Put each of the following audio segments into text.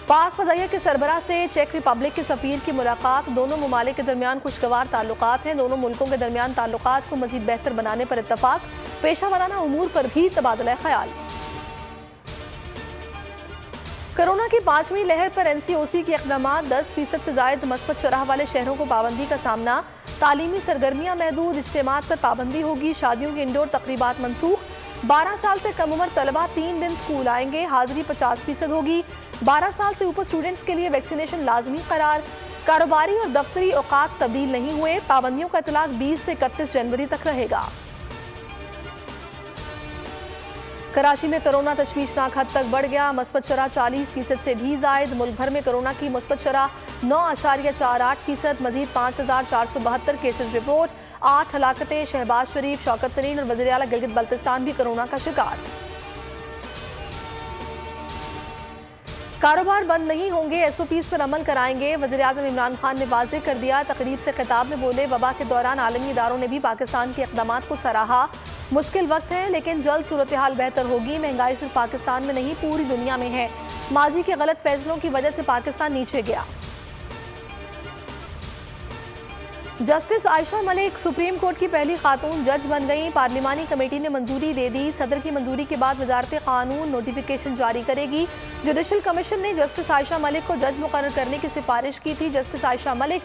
पाक फ़ज़ाइया के सरबराह से चेक रिपब्लिक के सफ़ीर की मुलाकात। दोनों ममालिक के दरमियान खुशगवार ताल्लुकात हैं। दोनों मुल्कों के दरमियान ताल्लुकात को मज़ीद बेहतर बनाने पर इत्तफाक। पेशा वराना उमूर पर भी तबादला ख्याल। कोरोना की 5वीं लहर पर NCOC के इक़दामात। 10% से ज़ायद मस्बत शरह वाले शहरों को पाबंदी का सामना। तालीमी सरगर्मियाँ महदूद, इज्तिमात पर पाबंदी होगी। शादियों की इंडोर तकरीबात मनसूख। 12 साल से कम उम्र तलबा 3 दिन स्कूल आएंगे। हाजिरी 50% होगी। 12 साल से ऊपर स्टूडेंट्स के लिए वैक्सीनेशन लाजमी करार। कारोबारी और दफ्तरी औकात तब्दील नहीं हुए। पाबंदियों का इतलाक 20 से 31 जनवरी तक रहेगा। कराची में कोरोना तशवीशनाक हद तक बढ़ गया। मस्बत शरह 40% से भी ज़ायद। मुल्क भर में कोरोना की मस्बत शरह 9.48%। मजीद 5472 केसेज रिपोर्ट। 8 हलाकतें। शहबाज शरीफ, शौकत तरीन और वज़ीर आला गिलगित बल्तिस्तान भी कोरोना का शिकार। कारोबार बंद नहीं होंगे, SOPs पर अमल कराएंगे। वज़ीर आज़म इमरान खान ने वाज़ेह कर दिया। तकरीब से खिताब में बोले, वबा के दौरान आलमी इदारों ने भी पाकिस्तान के इक़दामात को सराहा। मुश्किल वक्त है लेकिन जल्द सूरत हाल बेहतर होगी। महंगाई सिर्फ पाकिस्तान में नहीं पूरी दुनिया में है। माजी के गलत फैसलों की वजह से पाकिस्तान नीचे गया। Justice Ayesha Malik supreme court की पहली खातून जज बन गई। पार्लिमानी कमेटी ने मंजूरी दे दी। सदर की मंजूरी के बाद वजारत कानून नोटिफिकेशन जारी करेगी। जुडिशल कमीशन ने जस्टिस आयशा मलिक को जज मुकर्रर करने की सिफारिश की थी। जस्टिस आयशा मलिक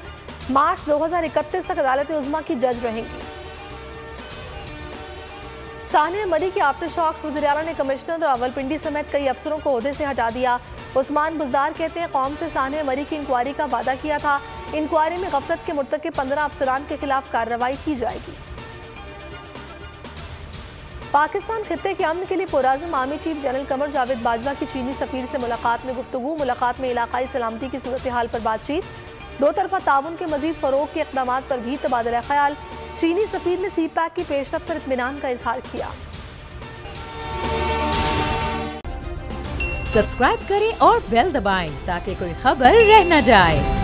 मार्च 2031 तक अदालत उज़्मा की जज रहेंगी। सानिया मरी के आफ्टर शॉक्स। वज़ीर आला ने कमिश्नर रावलपिंडी समेत कई अफसरों को ओहदे से हटा दिया। उस्मान बुज़दार कहते हैं, कौम से सानिया मरी की इंक्वायरी का वादा किया था। इंक्वायरी में गफलत के मुर्तकिब 15 अफसरान के खिलाफ कार्रवाई की जाएगी। पाकिस्तान खित्ते के अमन के लिए पुरआज़म army chief general Qamar Javed Bajwa की चीनी सफीर से मुलाकात में गुफ्तगू। मुलाकात में इलाकाई सलामती की सूरत हाल पर बातचीत। दो तरफा ताउन के मजीद फरोग के इक़दामात पर भी तबादला ख्याल। चीनी सफीर ने CPAC की पेशरफ्त पर इत्मीनान का इजहार किया। सब्सक्राइब करें और बेल दबाएं ताकि कोई खबर रह न जाए।